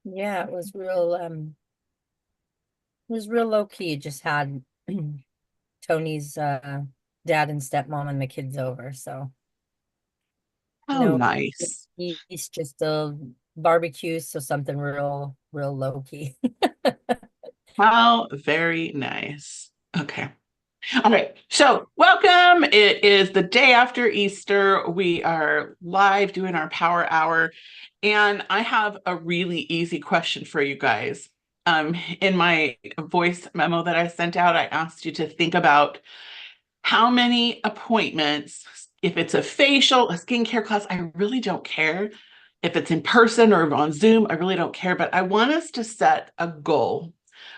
Yeah, it was real low key. Just had Tony's dad and stepmom and the kids over. So Oh, no nice. he's just a barbecue, so something real low key. How very nice. Okay. All right. So, welcome. It is the day after Easter. We are live doing our power hour. And I have a really easy question for you guys. In my voice memo that I sent out, I asked you to think about how many appointments, if it's a facial, a skincare class, I really don't care. If it's in person or on Zoom, I really don't care. But I want us to set a goal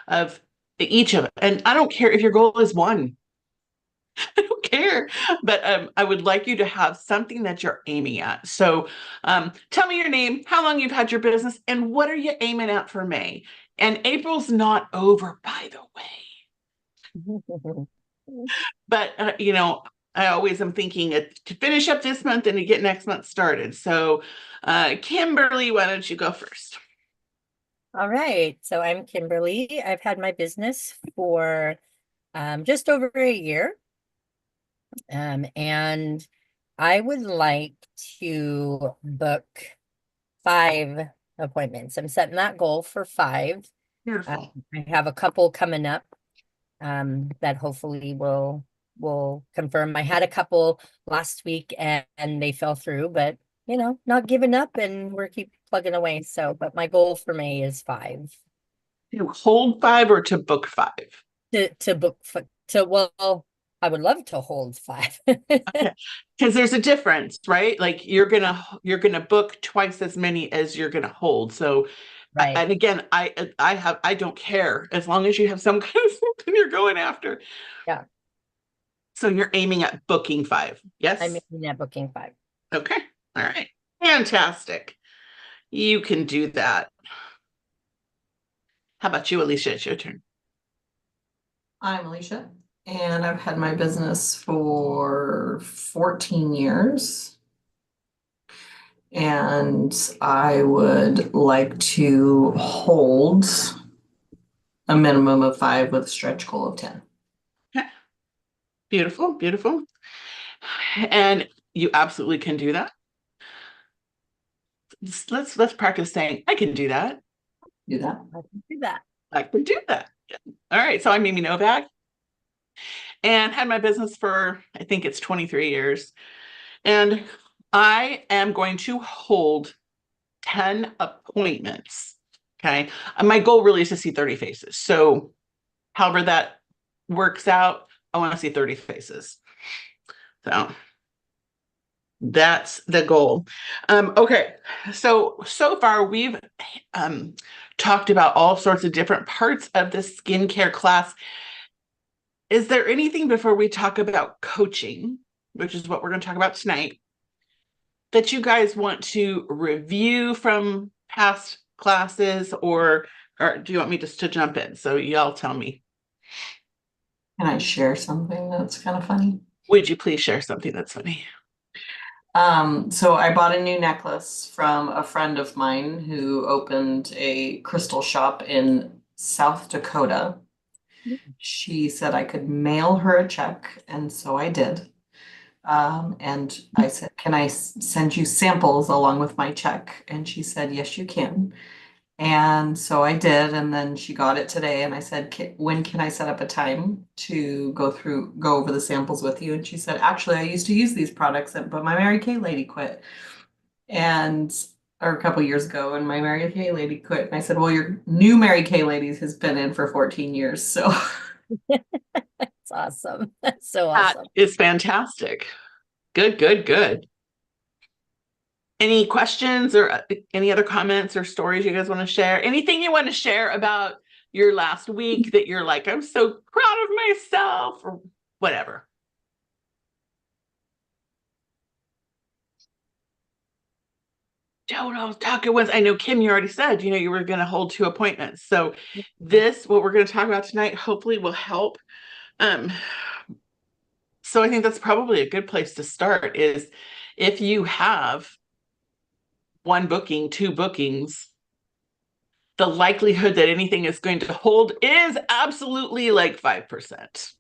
of each of it. And I don't care if your goal is one. I don't care. But I would like you to have something that you're aiming at. So tell me your name, how long you've had your business, and what are you aiming at for May? And April's not over, by the way. But, I always am thinking to finish up this month and to get next month started. So, Kimberly, why don't you go first? All right. So I'm Kimberly. I've had my business for just over a year. And I would like to book 5 appointments. I'm setting that goal for 5. Beautiful. I have a couple coming up that hopefully will confirm. I had a couple last week and they fell through, but not giving up and we're keep plugging away. So, but my goal for May is 5 To hold five or to book five? to book for to well, I would love to hold 5. Okay. Because there's a difference, right? Like you're gonna book twice as many as you're gonna hold. So, Right. and again, I don't care as long as you have some kind of something you're going after. Yeah. So you're aiming at booking five. I'm Yes. making that booking 5. Okay. All right. Fantastic. You can do that. How about you, Alicia? It's your turn. I'm Alicia, and I've had my business for 14 years. And I would like to hold a minimum of 5 with a stretch goal of 10. Okay. Beautiful, beautiful. And you absolutely can do that. Let's practice saying, I can do that. Do that. I can do that. I can do that. All right. So I'm Mimi Novak and had my business for, I think it's 23 years. And I am going to hold 10 appointments. Okay. And my goal really is to see 30 faces. So however that works out, I want to see 30 faces. So that's the goal. Okay, so far we've talked about all sorts of different parts of the skincare class. Is there anything before we talk about coaching, which is what we're going to talk about tonight, that you guys want to review from past classes, or do you want me just to jump in? So y'all tell me. Can I share something that's kind of funny? Would you please share something that's funny? So I bought a new necklace from a friend of mine who opened a crystal shop in South Dakota. She said I could mail her a check, and so I did. And I said, can I send you samples along with my check? And she said, yes, you can. And so I did. And then she got it today. And I said, when can I set up a time to go over the samples with you? And she said, actually, I used to use these products, but my Mary Kay lady quit. And or a couple years ago, and my Mary Kay lady quit. And I said, well, your new Mary Kay ladies has been in for 14 years. So That's awesome. That's so That awesome. is fantastic. Good, good, good. Any questions or any other comments or stories you guys want to share? Anything you want to share about your last week that you're like, I'm so proud of myself, or whatever? Don't talk at once. I know, Kim, you already said, you were going to hold 2 appointments. So what we're going to talk about tonight, hopefully will help. Um, so I think that's probably a good place to start is if you have one booking, 2 bookings, the likelihood that anything is going to hold is absolutely like 5%.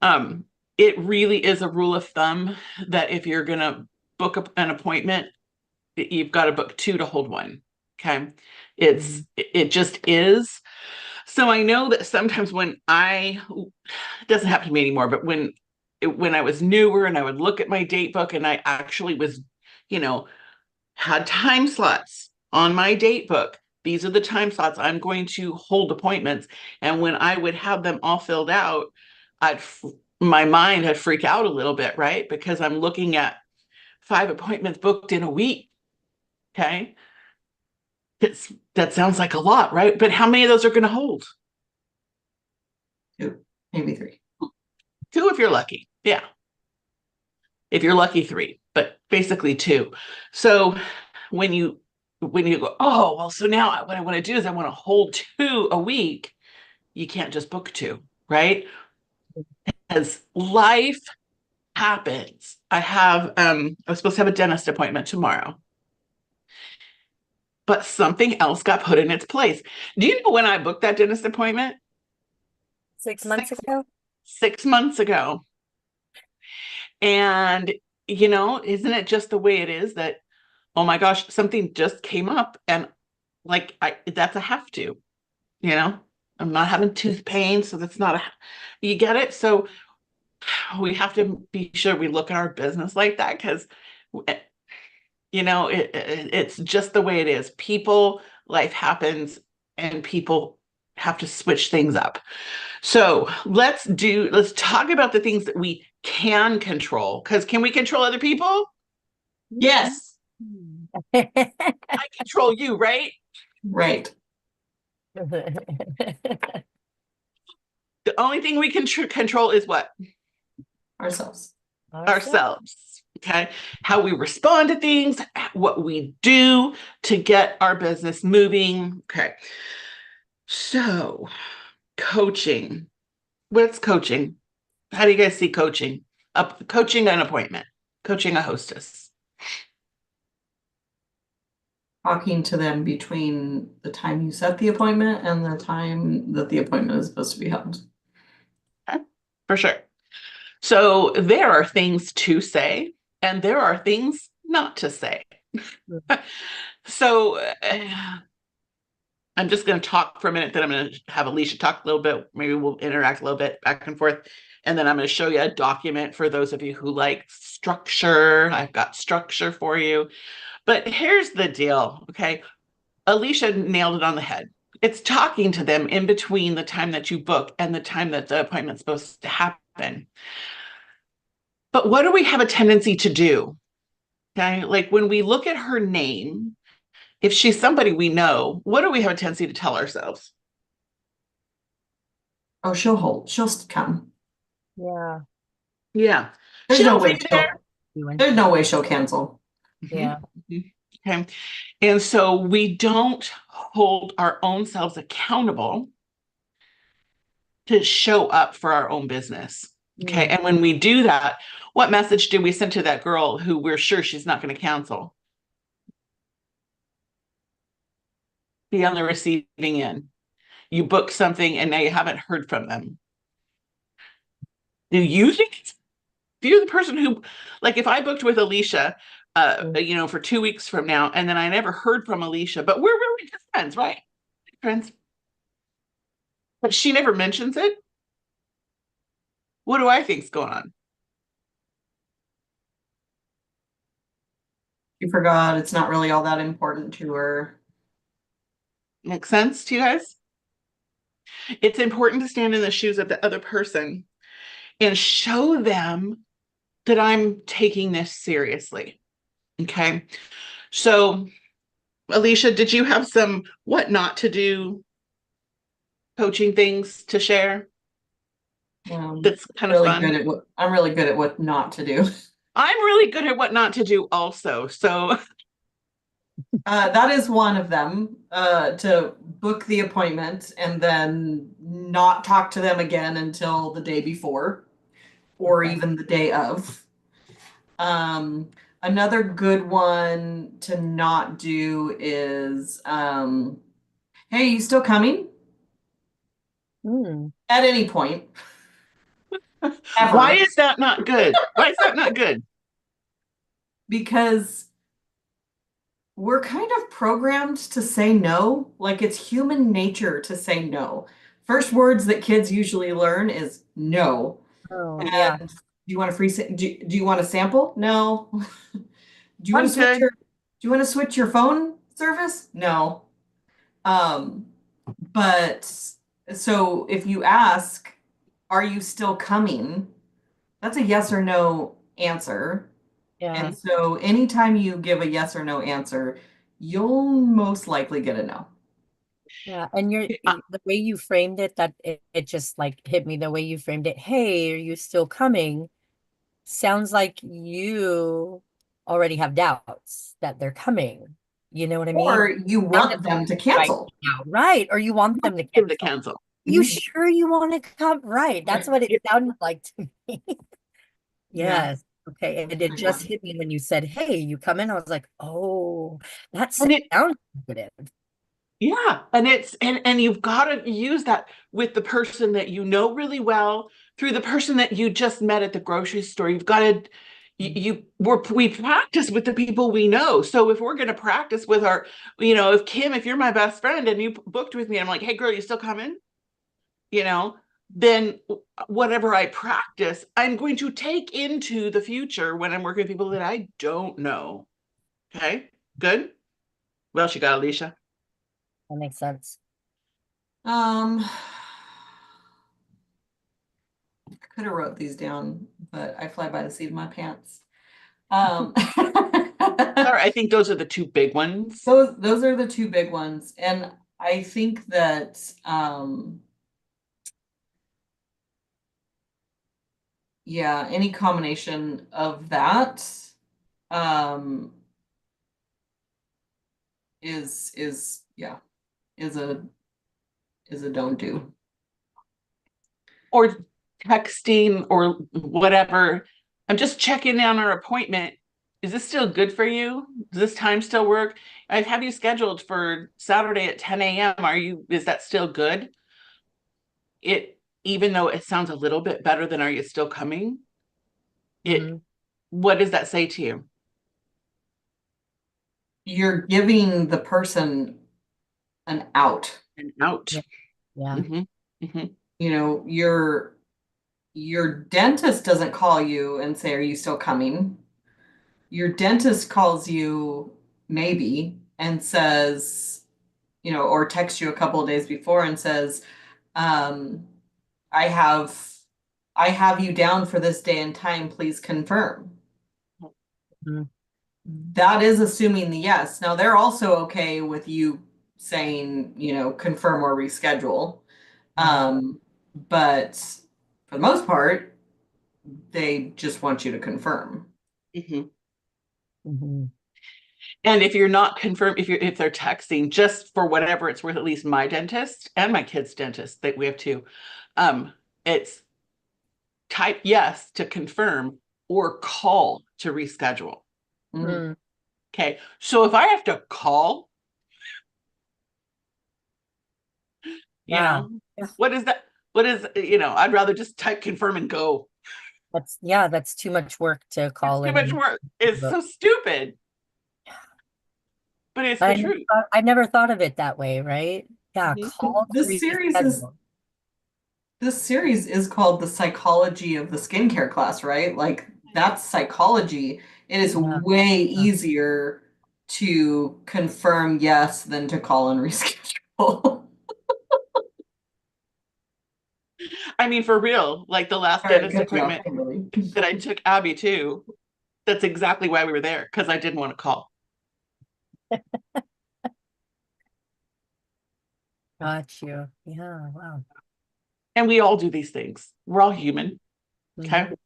Mhm. It really is a rule of thumb that if you're going to book an appointment, you've got to book 2 to hold 1. Okay. It just is. So I know that sometimes it doesn't happen to me anymore, but when I was newer and I would look at my date book and I actually was, had time slots on my date book. These are the time slots I'm going to hold appointments. And when I would have them all filled out, my mind had freak out a little bit, right? Because I'm looking at 5 appointments booked in a week. Okay. That sounds like a lot, right? But how many of those are going to hold? 2, maybe 3. 2 if you're lucky. Yeah. If you're lucky, 3, but basically 2. So when you go, oh, well, so now what I want to do is I want to hold 2 a week, you can't just book 2, right? As life happens. I was supposed to have a dentist appointment tomorrow, but something else got put in its place. Do you know when I booked that dentist appointment? 6 months ago. 6 months ago. And, isn't it just the way it is that, oh my gosh, something just came up and that's a have to, I'm not having tooth pain. So that's not you get it? So we have to be sure we look at our business like that because, it's just the way it is. Life happens and people have to switch things up. So let's talk about the things that we can control. Because can we control other people? Yes. I control you, right? Right. The only thing we can control is what? Ourselves. Ourselves. Okay. How we respond to things, what we do to get our business moving. Okay. So, coaching. What's coaching? How do you guys see coaching? Coaching an appointment, coaching a hostess. Talking to them between the time you set the appointment and the time that the appointment is supposed to be held. Okay. For sure. So there are things to say and there are things not to say. So I'm just going to talk for a minute, then I'm going to have Alicia talk a little bit. Maybe we'll interact a little bit back and forth. And then I'm going to show you a document for those of you who like structure. I've got structure for you. But here's the deal, okay? Alicia nailed it on the head. It's talking to them in between the time that you book and the time that the appointment's supposed to happen. But what do we have a tendency to do? Okay, like when we look at her name, if she's somebody we know, what do we have a tendency to tell ourselves? Oh, she'll hold. She'll come. Yeah. Yeah. There's no way there. there's no way she'll cancel. Yeah. Okay. And so we don't hold our own selves accountable to show up for our own business. Okay. And when we do that, what message do we send to that girl who we're sure she's not going to cancel? Be on the receiving end. You book something and now you haven't heard from them. Do you think if you're the person who, like if I booked with Alicia, for 2 weeks from now, and then I never heard from Alicia, but we're really good friends, right? Friends. But she never mentions it. What do I think's going on? She forgot. It's not really all that important to her. Makes sense to you guys? It's important to stand in the shoes of the other person and show them that I'm taking this seriously. Okay. So, Alicia, did you have some what not to do coaching things to share? That's kind of fun. I'm really good at what not to do. I'm really good at what not to do also. So that is one of them, to book the appointment and then not talk to them again until the day before or even the day of. Another good one to not do is, hey, you still coming? Hmm. At any point, Why ever. is that not good? Why is that not good? Because we're kind of programmed to say no. Like it's human nature to say no. First words that kids usually learn is no. Oh, And yeah. do you want a do you want a sample? No. Do you want I'm to switch good. your phone service? No. Um, but so if you ask, are you still coming? That's a yes or no answer. Yeah. And so anytime you give a yes or no answer, you'll most likely get a no. Yeah. And the way you framed it, it just like hit me the way you framed it. Hey, are you still coming? Sounds like you already have doubts that they're coming. You know what I Or mean? you Sounded want them to right cancel. now, right? Or you want them to Give the cancel. cancel. You sure you want to come? Right. That's Right. what it sounded like to me. Yeah, Yes. Okay. And that's a it good just one. hit me when you said, hey, you come in. I was like, oh, that And it sounds negative. Yeah, and and you've got to use that with the person that you know really well, through the person that you just met at the grocery store. You've got to we practice with the people we know. So if we're going to practice with our, if Kim, if you're my best friend and you booked with me, I'm like, hey girl, you still coming? You know, then whatever I practice, I'm going to take into the future when I'm working with people that I don't know. Okay, good. Well, she got Alicia. That makes sense. Um, I could have wrote these down, but I fly by the seat of my pants. Um, Sorry, I think those are the two big ones. those are the two big ones. And I think that yeah, any combination of that um is yeah, is a don't do. Or texting or whatever. I'm just checking on our appointment. Is this still good for you? Does this time still work? I have you scheduled for Saturday at 10 a.m. Is that still good? Even though it sounds a little bit better than are you still coming? Mhm. What does that say to you? You're giving the person an out. And out. Yeah. Yeah. Hmm. Hmm. You know, your dentist doesn't call you and say, "Are you still coming?" Your dentist calls you maybe and says, or texts you a couple of days before and says, um, I have I have you down for this day and time, please confirm. Mhm. That is assuming the yes. Now they're also okay with you saying, confirm or reschedule. Right. But for the most part, they just want you to confirm. Hmm. Mhm. And if you're not confirmed, if they're texting, just for whatever it's worth, at least my dentist and my kid's dentist that we have two, it's type yes to confirm or call to reschedule. Mm. Mm. Okay. So if I have to call, you Yeah. know, what is that? I'd rather just type confirm and go. That's too much work to It's call too much in. work. It's But so stupid, but it's the truth. I never thought of it that way, right? Yeah, Mhm. call to This series is reschedule. this series is called the psychology of the skincare class, right? Like that's psychology. It is Yeah. way easier to confirm yes than to call and reschedule. I mean, for real, like the last All right, dentist good job, appointment Kimberly. that I took Abby to, that's exactly why we were there, because I didn't want to call. Got you. Yeah, wow. And we all do these things. We're all human. Okay. Mhm.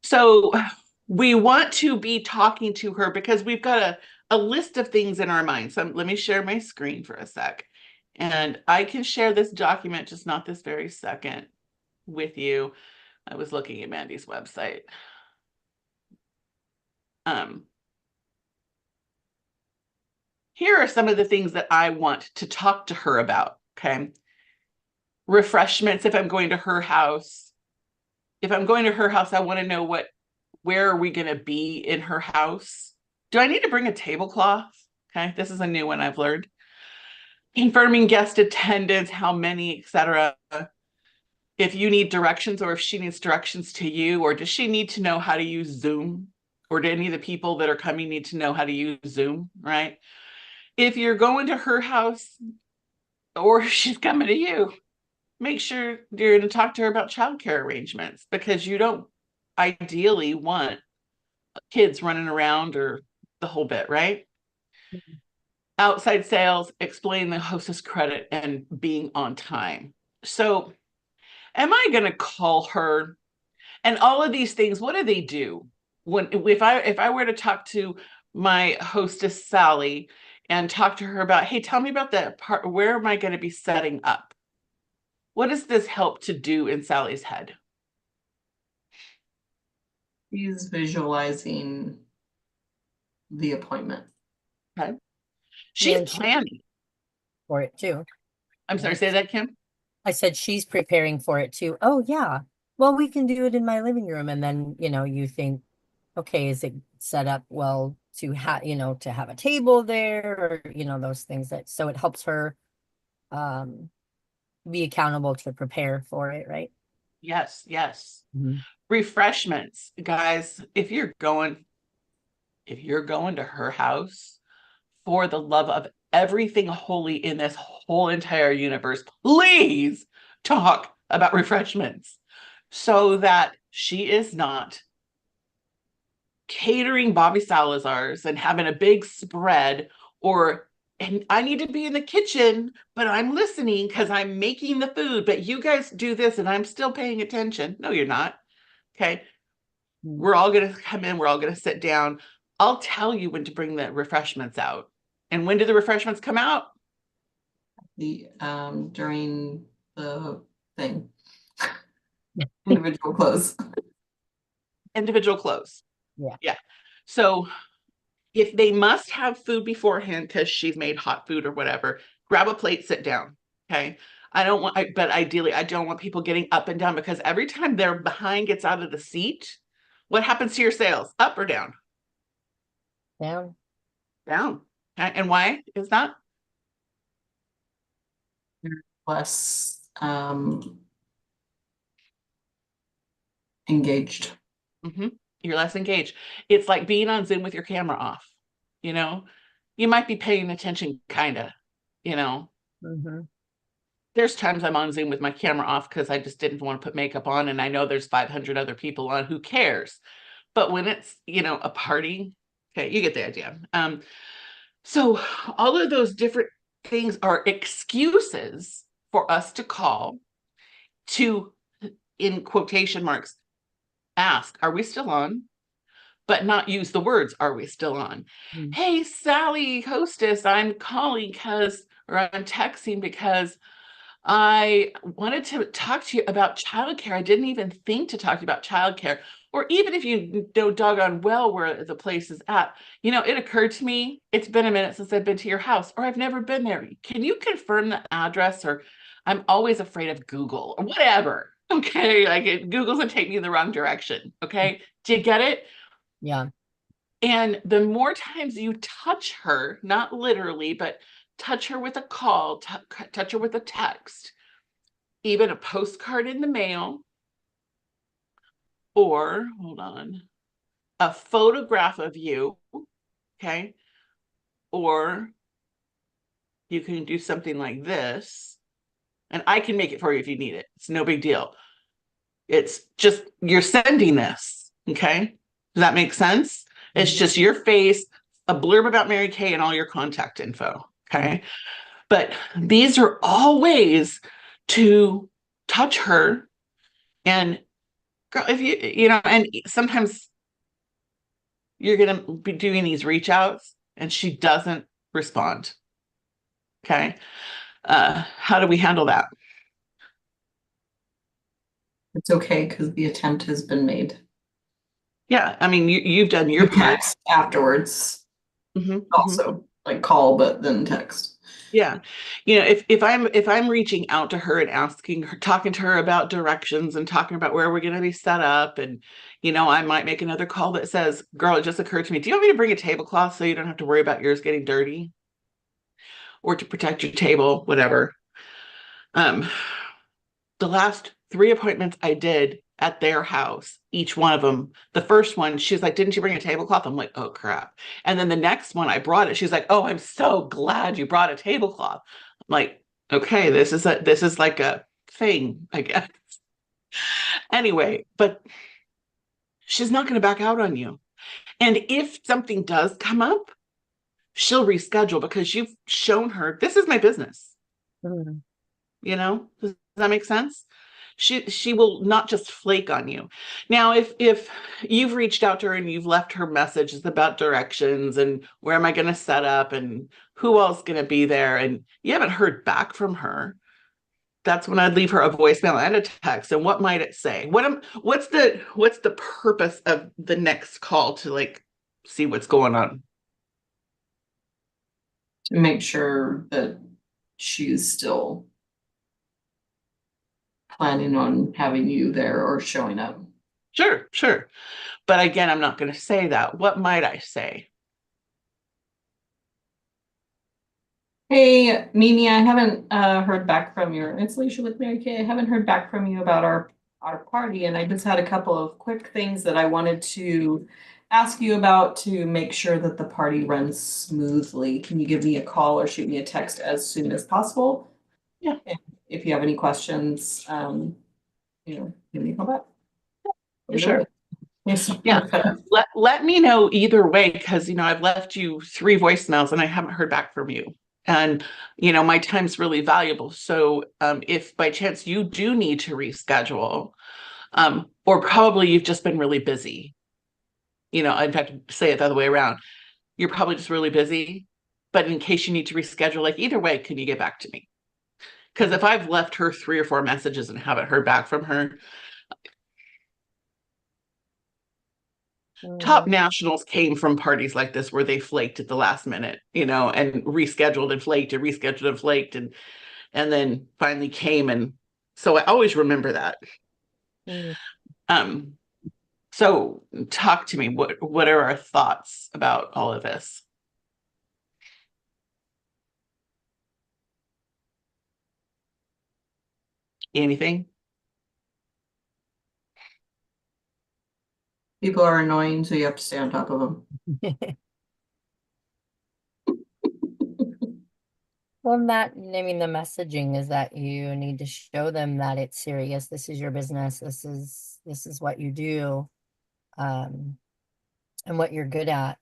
So we want to be talking to her because we've got a list of things in our mind. So let me share my screen for a sec. And I can share this document, just not this very second, with you. I was looking at Mandy's website. Um, here are some of the things that I want to talk to her about. Okay. Refreshments. If I'm going to her house, I want to know where are we going to be in her house? Do I need to bring a tablecloth? Okay. This is a new one I've learned. Confirming guest attendance, how many, etc. If you need directions or if she needs directions to you, or does she need to know how to use Zoom? Or do any of the people that are coming need to know how to use Zoom, right? If you're going to her house or if she's coming to you, make sure you're going to talk to her about childcare arrangements, because you don't ideally want kids running around or the whole bit, right? Outside sales, explain the hostess credit and being on time. So, am I going to call her? And all of these things, what do they do? If I were to talk to my hostess Sally and talk to her about, hey, tell me about that part, where am I going to be setting up? What does this help to do in Sally's head? She's visualizing the appointment. Okay. She's And planning. for it too. I'm sorry, Right. say that, Kim? I said she's preparing for it too. Oh yeah. Well, we can do it in my living room. And then, you think, okay, is it set up well to have, to have a table there, or, those things so it helps her um be accountable to prepare for it, right? Yes, yes. Mhm. Refreshments, guys, if you're going to her house, for the love of everything holy in this whole entire universe, please talk about refreshments so that she is not catering Bobby Salazar's and having a big spread, and I need to be in the kitchen, but I'm listening because I'm making the food, but you guys do this and I'm still paying attention. No, you're not. Okay. We're all going to come in. We're all going to sit down. I'll tell you when to bring the refreshments out. And when do the refreshments come out? During the thing. Individual close. Individual close. Yeah. Yeah. So if they must have food beforehand because she's made hot food or whatever, grab a plate, sit down. Okay. But ideally, I don't want people getting up and down, because every time their behind gets out of the seat, what happens to your sales? Up or down? Down. Down. Okay. And why is that? Less engaged. Mm-hmm. You're less engaged. It's like being on Zoom with your camera off. You might be paying attention, kind of. Mm-hmm. There's times I'm on Zoom with my camera off because I just didn't want to put makeup on, and I know there's 500 other people on. Who cares? But when it's a party, okay, you get the idea. So all of those different things are excuses for us to call to, in quotation marks, ask, are we still on? But not use the words, are we still on? Mm. Hey, Sally, hostess, I'm calling or I'm texting because I wanted to talk to you about childcare. I didn't even think to talk to you about childcare. Or even if you know doggone well where the place is at, it occurred to me, it's been a minute since I've been to your house, or I've never been there. Can you confirm the address? Or I'm always afraid of Google or whatever. Okay. Like Google's gonna take me in the wrong direction. Okay. Do you get it? Yeah. And the more times you touch her, not literally, but touch her with a call, touch her with a text, even a postcard in the mail, or hold on, a photograph of you, okay? Or you can do something like this, and I can make it for you if you need it. It's no big deal. It's just you're sending this, okay? Does that make sense? It's just your face, a blurb about Mary Kay, and all your contact info, okay? But these are all ways to touch her. And girl, if and sometimes you're going to be doing these reach outs and she doesn't respond. Okay. How do we handle that? It's okay because the attempt has been made. Yeah, I mean, you've done your You part. text afterwards, Mhm, mhm. also like call, but then text. Yeah. You know, if I'm reaching out to her and asking her, talking to her about directions and talking about where we're going to be set up, and I might make another call that says, "Girl, it just occurred to me. Do you want me to bring a tablecloth so you don't have to worry about yours getting dirty, or to protect your table, whatever." Um, the last 3 appointments I did at their house, each one of them, the first one, she's like, "Didn't you bring a tablecloth?" I'm like, "Oh crap." And then the next one I brought it. She's like, "Oh, I'm so glad you brought a tablecloth." I'm like, "Okay, this is like a thing, I guess." Anyway, but she's not going to back out on you. And if something does come up, she'll reschedule because you've shown her this is my business. Mm. Does that make sense? She will not just flake on you. Now, if you've reached out to her and you've left her messages about directions and where am I going to set up and who else going to be there, and you haven't heard back from her, that's when I'd leave her a voicemail and a text. And what might it say? What's the purpose of the next call, to like see what's going on? To make sure that she's still planning on having you there or showing up. Sure, sure. But again, I'm not going to say that. What might I say? Hey, Mimi, I haven't heard back from you. It's Alicia with Mary Kay. I haven't heard back from you about our party, and I just had a couple of quick things that I wanted to ask you about to make sure that the party runs smoothly. Can you give me a call or shoot me a text as soon as possible? Yeah. And if you have any questions, give me a call back. For sure. Yes. Yeah. Let me know either way, because I've left you 3 voicemails and I haven't heard back from you. And my time's really valuable. So if by chance you do need to reschedule, or probably you've just been really busy, in fact, say it the other way around. You're probably just really busy. But in case you need to reschedule, like either way, can you get back to me? Because if I've left her 3 or 4 messages and haven't heard back from her, top Mm. nationals came from parties like this where they flaked at the last minute, and rescheduled and flaked and rescheduled and flaked, and then finally came. And so I always remember that. Mm. Um, so talk to me. What are our thoughts about all of this? Anything? People are annoying, so you have to stay on top of them. Well, I mean, the messaging is that you need to show them that it's serious. This is your business. This is what you do, um, and what you're good at.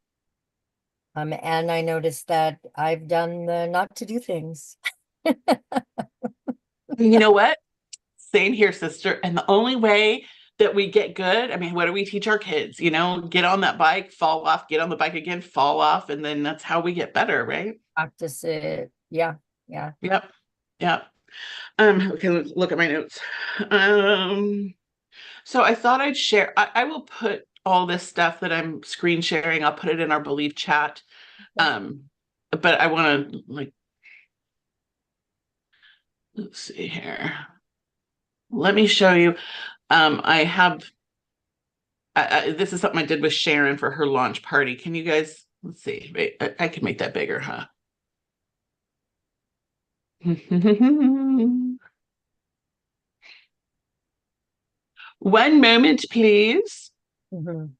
And I noticed that I've done the not to do things. You know what? Same here, sister. And the only way that we get good, I mean, what do we teach our kids? Get on that bike, fall off, get on the bike again, fall off, and then that's how we get better, right? Practice it. Yeah, yeah. Yep. Yep. Okay, let's look at my notes. So I thought I'd share. I will put all this stuff that I'm screen sharing, I'll put it in our Believe chat. But I want to let's see here. Let me show you. I have this is something I did with Sharon for her launch party. Can you guys, let's see. Wait, I can make that bigger, huh? One moment, please. Mhm.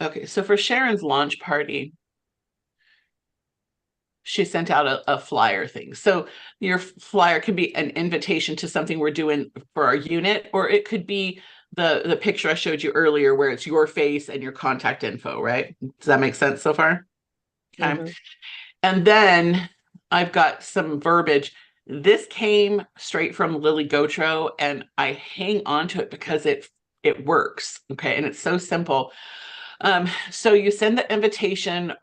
Okay, so for Sharon's launch party, she sent out a flyer thing. So your flyer could be an invitation to something we're doing for our unit, or it could be the picture I showed you earlier where it's your face and your contact info, right? Does that make sense so far? Okay. Mhm. And then I've got some verbiage. This came straight from Lily Gotro, and I hang on to it because it works. Okay. And it's so simple. So you send the invitation,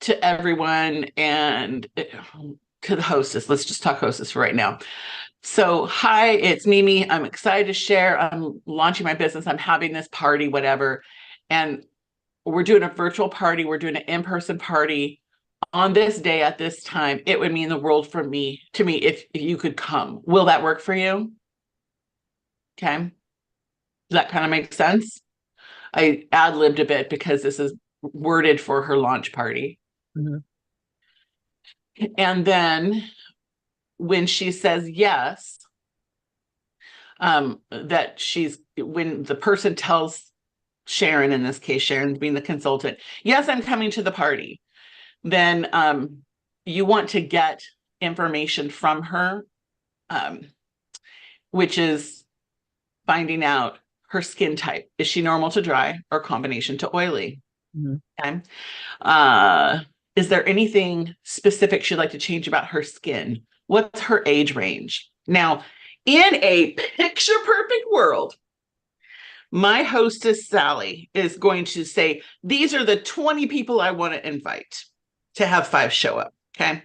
to everyone and to the hostess. Let's just talk hostess for right now. So, hi, it's Mimi. I'm excited to share. I'm launching my business. I'm having this party, whatever. And we're doing a virtual party. We're doing an in-person party on this day at this time. It would mean the world to me if you could come. Will that work for you? Okay. Does that kind of make sense? I ad-libbed a bit because this is worded for her launch party. Mhm. And then when she says yes, that when the person tells Sharon, in this case, Sharon being the consultant, yes, I'm coming to the party, then you want to get information from her, which is finding out her skin type. Is she normal to dry or combination to oily? Mhm. Okay. Is there anything specific she'd like to change about her skin? What's her age range? Now, in a picture perfect world, my hostess, Sally, is going to say, these are the 20 people I want to invite to have 5 show up. Okay.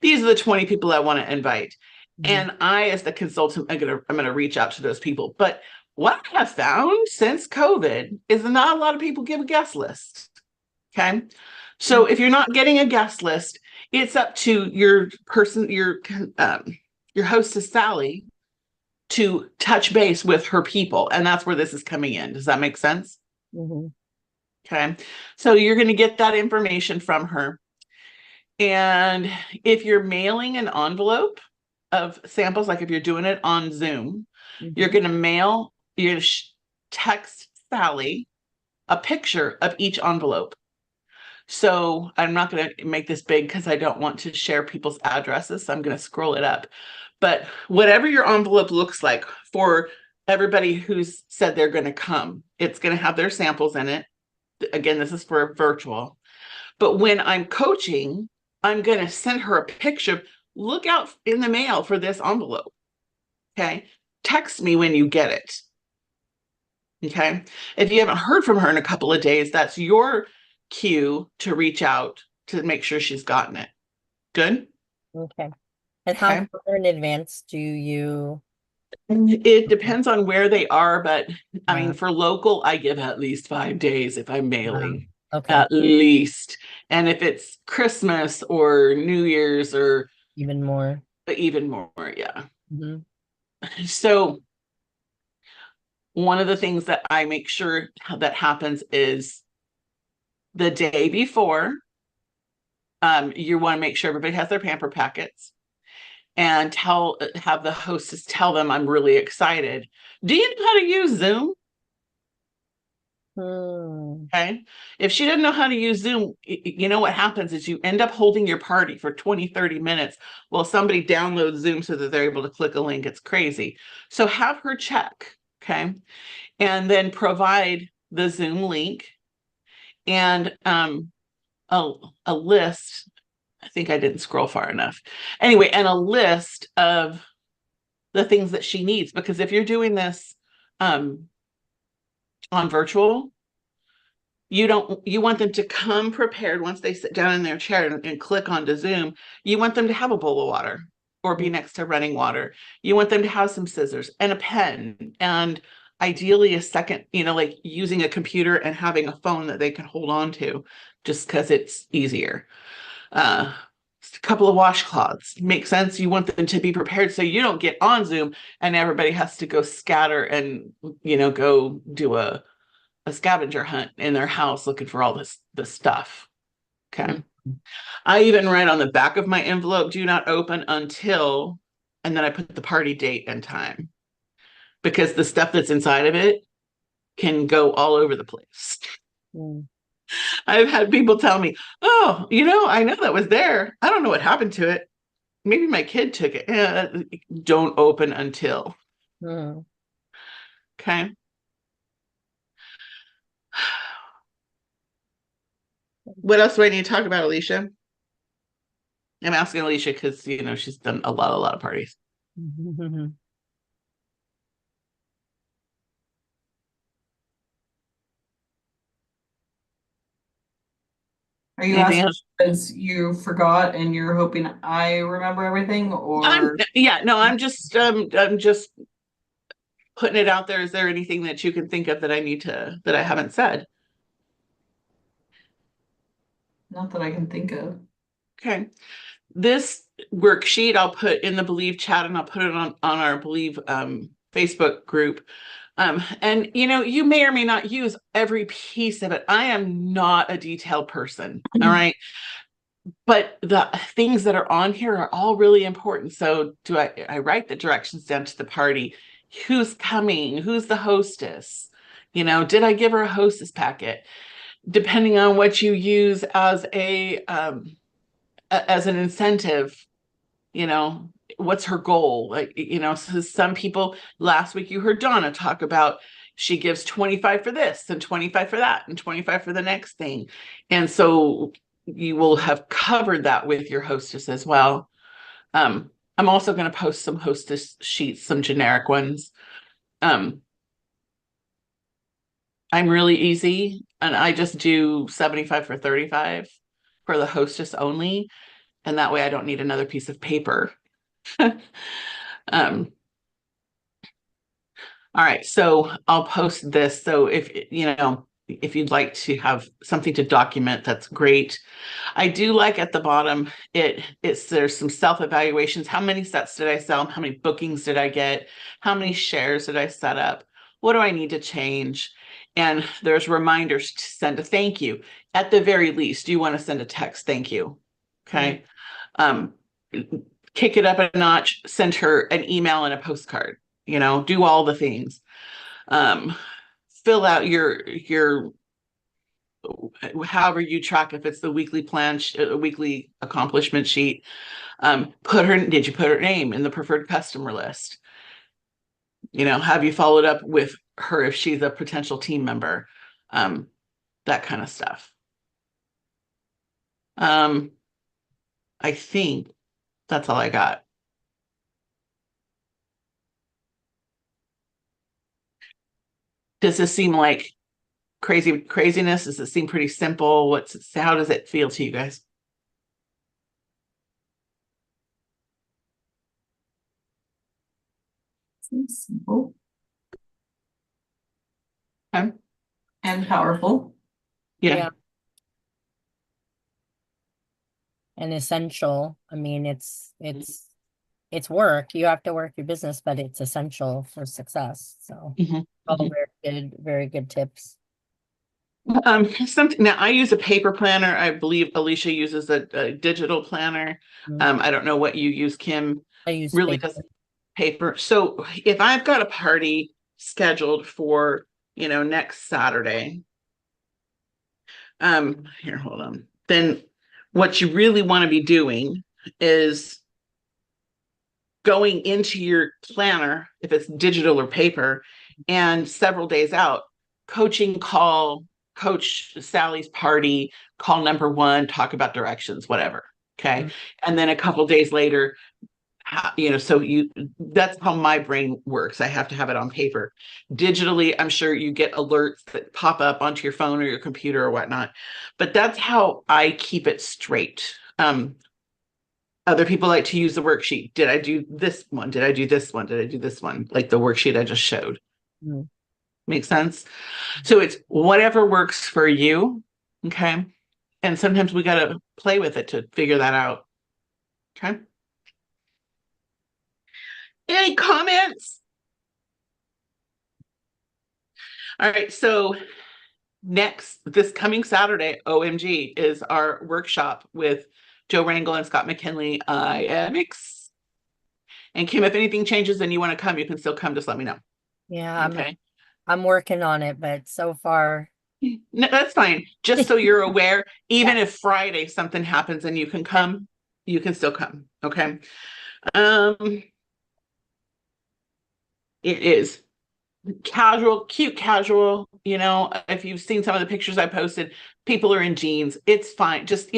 These are the 20 people I want to invite. Mhm. And I, as the consultant, I'm going to reach out to those people. But what I have found since COVID is not a lot of people give a guest list. Okay. So if you're not getting a guest list, it's up to your hostess, Sally, to touch base with her people. And that's where this is coming in. Does that make sense? Mhm. Okay. So you're going to get that information from her. And if you're mailing an envelope of samples, like if you're doing it on Zoom, you're Mhm. going to text Sally a picture of each envelope. So I'm not going to make this big because I don't want to share people's addresses. So I'm going to scroll it up. But whatever your envelope looks like for everybody who's said they're going to come, it's going to have their samples in it. Again, this is for virtual. But when I'm coaching, I'm going to send her a picture. Look out in the mail for this envelope. Okay. Text me when you get it. Okay. If you haven't heard from her in a couple of days, that's your cue to reach out to make sure she's gotten it. Good. Okay. And how Okay. far in advance do you? It depends on where they are, but I mean, Uh, for local, I give at least 5 days if I'm mailing, okay. at least. And if it's Christmas or New Year's or Even more. even more, yeah. Mhm. So one of the things that I make sure that happens is the day before, you want to make sure everybody has their pamper packets and have the hostess tell them, I'm really excited. Do you know how to use Zoom? Hmm. Okay. If she doesn't know how to use Zoom, you know what happens is you end up holding your party for 20, 30 minutes while somebody downloads Zoom so that they're able to click a link. It's crazy. So have her check. Okay. And then provide the Zoom link and a list. I think I didn't scroll far enough. Anyway, and a list of the things that she needs, because if you're doing this on virtual, you want them to come prepared once they sit down in their chair and click onto Zoom. You want them to have a bowl of water or be next to running water. You want them to have some scissors and a pen and ideally a second, like using a computer and having a phone that they can hold on to just because it's easier. A couple of washcloths. Make sense? You want them to be prepared so you don't get on Zoom and everybody has to go scatter and, go do a scavenger hunt in their house looking for all this stuff. Okay. Mhm. I even write on the back of my envelope, do not open until, and then I put the party date and time because the stuff that's inside of it can go all over the place. Mm. I've had people tell me, oh, I know that was there. I don't know what happened to it. Maybe my kid took it. Don't open until. Mm. Okay. What else do I need to talk about, Alicia? I'm asking Alicia because, she's done a lot of parties. Are you Anything asking else? because you forgot and you're hoping I remember everything, or I'm just putting it out there. Is there anything that you can think of that that I haven't said? not that I can think of? Okay. This worksheet I'll put in the Believe chat, and I'll put it on our Believe Facebook group. And you may or may not use every piece of it. I am not a detailed person. All right. But the things that are on here are all really important. So I write the directions down to the party? Who's coming? Who's the hostess? Did I give her a hostess packet? Depending on what you use as as an incentive, what's her goal? So some people, last week you heard Donna talk about, she gives 25 for this and 25 for that and 25 for the next thing. And so you will have covered that with your hostess as well. I'm also going to post some hostess sheets, some generic ones. I'm really easy, and I just do 75 for 35 for the hostess only. And that way I don't need another piece of paper. All right, so I'll post this. So if you'd like to have something to document, that's great. I do like at the bottom, there's some self-evaluations. How many sets did I sell? How many bookings did I get? How many shares did I set up? What do I need to change? And there's reminders to send a thank you. At the very least, you want to send a text thank you. Okay. Kick it up a notch, send her an email and a postcard, do all the things. Fill out your however you track, if it's the weekly plan, weekly accomplishment sheet. Did you put her name in the preferred customer list? Have you followed up with her if she's a potential team member? That kind of stuff. I think that's all I got. Does this seem like craziness? Does it seem pretty simple? How does it feel to you guys? Seems simple Okay. and powerful. Yeah. And essential. I mean, it's work. You have to work your business, but it's essential for success. So all very good tips. Now I use a paper planner. I believe Alicia uses a digital planner. I don't know what you use, Kim. I use really paper. does paper. So if I've got a party scheduled for next Saturday, here, hold on. Then what you really want to be doing is going into your planner, if it's digital or paper, and several days out, coaching call, Coach Sally's party, call number 1, talk about directions, whatever. Okay. And then a couple days later, that's how my brain works. I have to have it on paper. Digitally, I'm sure you get alerts that pop up onto your phone or your computer or whatnot, but that's how I keep it straight. Other people like to use the worksheet. Did I do this one? Did I do this one? Did I do this one? Like the worksheet I just showed. Make sense? So it's whatever works for you. Okay. And sometimes we got to play with it to figure that out. Okay. Any comments? All right. So this coming Saturday, OMG, is our workshop with Joe Rangel and Scott McKinley. I am And Kim, if anything changes and you want to come, you can still come. Just let me know. Yeah, Okay. I'm working on it, but so far. No, that's fine. Just so you're aware, even if Friday something happens and you can come, you can still come. Okay. It is casual, cute casual. If you've seen some of the pictures I posted, people are in jeans. It's fine. Just,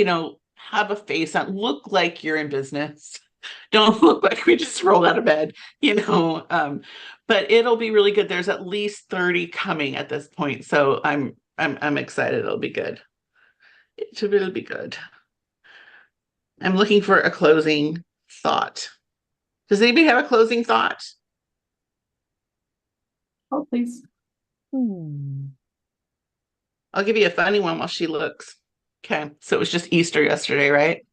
have a face on, look like you're in business. Don't look like we just rolled out of bed, but it'll be really good. There's at least 30 coming at this point. So I'm excited. It'll be good. It will be good. I'm looking for a closing thought. Does anybody have a closing thought? Oh, please. I'll give you a funny one while she looks. Okay, so it was just Easter yesterday, right?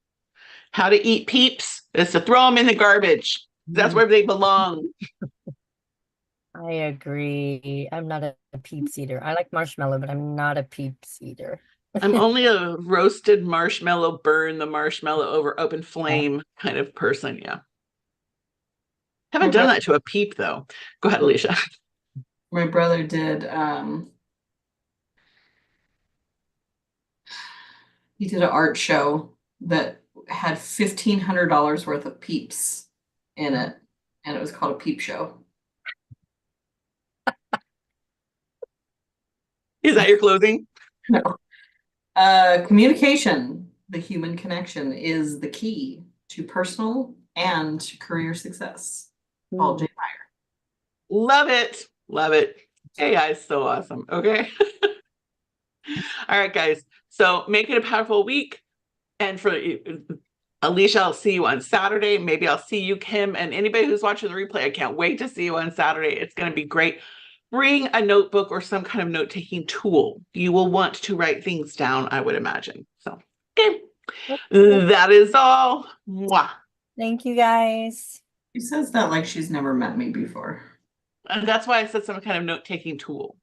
How to eat peeps is to throw them in the garbage. That's where they belong. I agree. I'm not a peeps eater. I like marshmallow, but I'm not a peeps eater. I'm only a roasted marshmallow, burn the marshmallow over open flame kind of person. Yeah. Haven't done that to a peep though. Go ahead, Alicia. My brother did he did an art show that had $1,500 worth of peeps in it, and it was called a peep show. Is that your closing? No. Communication, the human connection, is the key to personal and career success. Paul J. Meyer. Love it. Love it. AI is so awesome. Okay. All right, guys. So make it a powerful week. And for Alicia, I'll see you on Saturday. Maybe I'll see you, Kim, and anybody who's watching the replay. I can't wait to see you on Saturday. It's going to be great. Bring a notebook or some kind of note-taking tool. You will want to write things down, I would imagine. So, okay. That is all. Mwah. Thank you, guys. She says that like she's never met me before. And that's why I said some kind of note-taking tool.